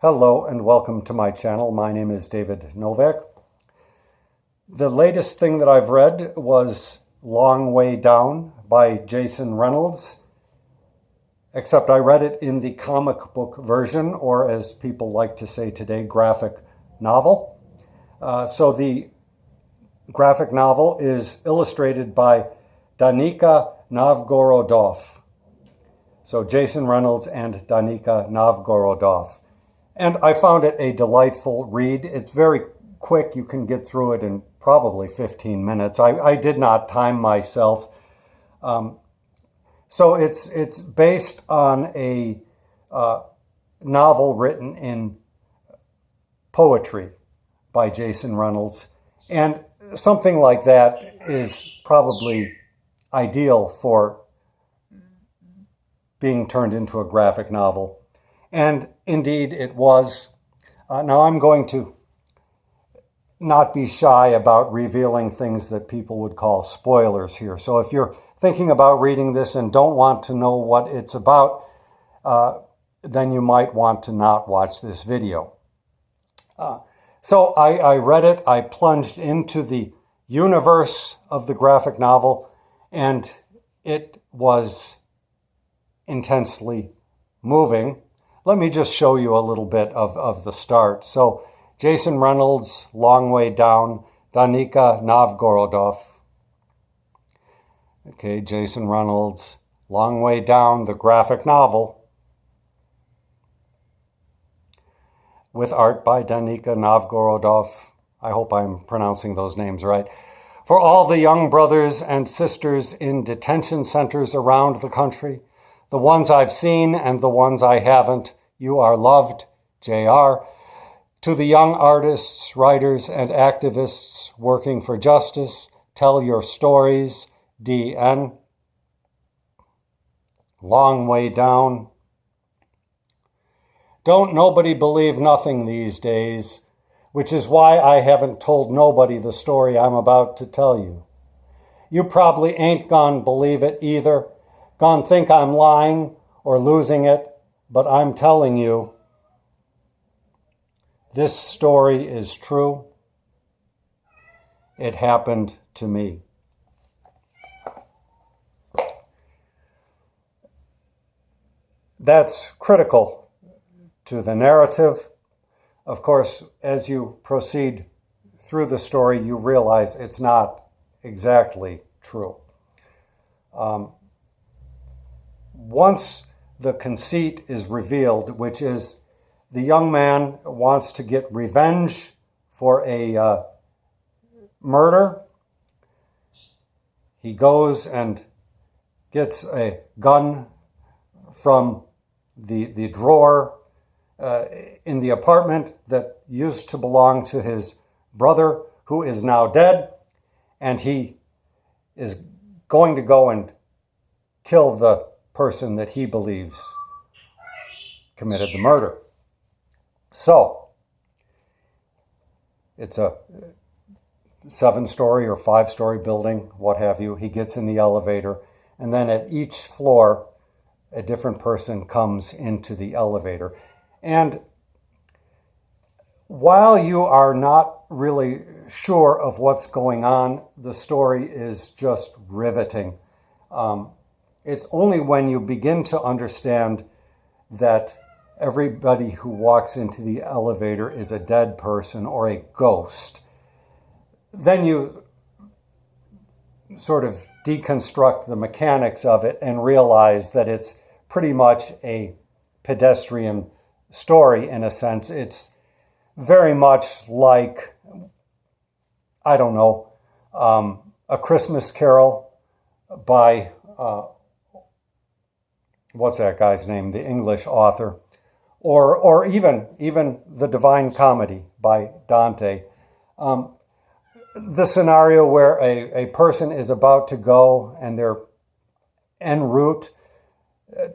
Hello and welcome to my channel. My name is David Novak. The latest thing that I've read was Long Way Down by Jason Reynolds, except I read it in the comic book version, or as people like to say today, graphic novel. So the graphic novel is illustrated by Danica Novgorodoff. So Jason Reynolds and Danica Novgorodoff. And I found it a delightful read. It's very quick. You can get through it in probably 15 minutes. I did not time myself. So it's based on a novel written in poetry by Jason Reynolds. And something like that is probably ideal for being turned into a graphic novel. And indeed it was. Now I'm going to not be shy about revealing things that people would call spoilers here. So if you're thinking about reading this and don't want to know what it's about, then you might want to not watch this video. So I read it, I plunged into the universe of the graphic novel, and it was intensely moving. Let me just show you a little bit of the start. So Jason Reynolds, Long Way Down, Danica Novgorodoff. Okay, Jason Reynolds, Long Way Down, the graphic novel, with art by Danica Novgorodoff. I hope I'm pronouncing those names right. For all the young brothers and sisters in detention centers around the country, the ones I've seen and the ones I haven't, you are loved, J.R. To the young artists, writers, and activists working for justice, tell your stories, D.N. Long Way Down. Don't nobody believe nothing these days, which is why I haven't told nobody the story I'm about to tell you. You probably ain't gonna believe it either, gonna think I'm lying or losing it, but I'm telling you, this story is true. It happened to me. That's critical to the narrative. Of course, as you proceed through the story, you realize it's not exactly true. Once the conceit is revealed, which is the young man wants to get revenge for a murder. He goes and gets a gun from the drawer in the apartment that used to belong to his brother, who is now dead, and he is going to go and kill the person that he believes committed the murder. So, it's a 7-story or 5-story building, what have you. He gets in the elevator, and then at each floor, a different person comes into the elevator. And while you are not really sure of what's going on, the story is just riveting. It's only when you begin to understand that everybody who walks into the elevator is a dead person or a ghost, then you sort of deconstruct the mechanics of it and realize that it's pretty much a pedestrian story in a sense. It's very much like, I don't know, A Christmas Carol by, what's that guy's name, the English author, or even The Divine Comedy by Dante. The scenario where a person is about to go and they're en route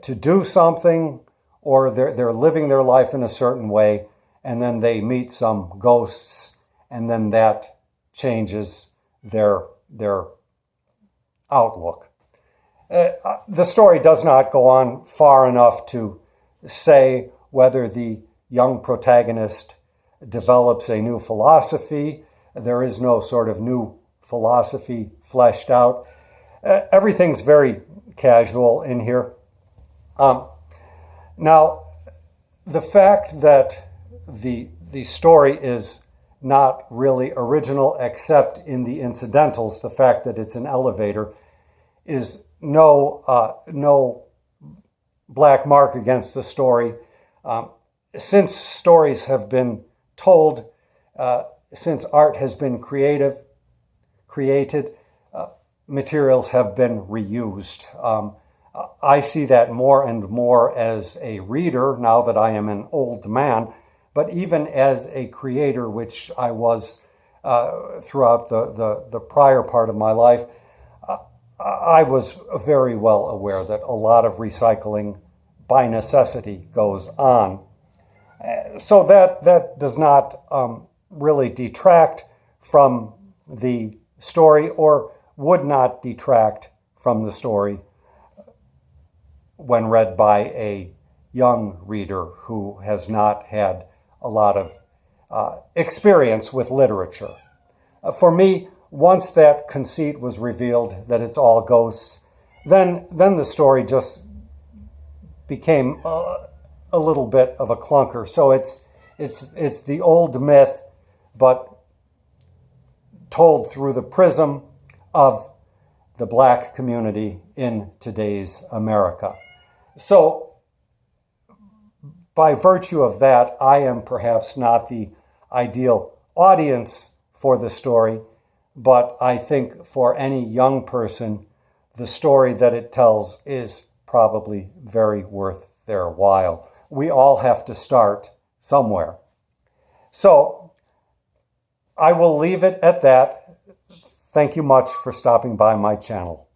to do something, or they're living their life in a certain way, and then they meet some ghosts, and then that changes their outlook. The story does not go on far enough to say whether the young protagonist develops a new philosophy. There is no sort of new philosophy fleshed out. Everything's very casual in here. Now, the fact that the story is not really original except in the incidentals, the fact that it's an elevator, is no black mark against the story. Since stories have been told, since art has been created, materials have been reused. I see that more and more as a reader now that I am an old man, but even as a creator, which I was throughout the prior part of my life, I was very well aware that a lot of recycling by necessity goes on. So that does not really detract from the story, or would not detract from the story when read by a young reader who has not had a lot of experience with literature. For me, once that conceit was revealed, that it's all ghosts, then the story just became a little bit of a clunker. So it's the old myth, but told through the prism of the black community in today's America. So by virtue of that, I am perhaps not the ideal audience for the story, but I think for any young person, the story that it tells is probably very worth their while. We all have to start somewhere. So I will leave it at that. Thank you much for stopping by my channel.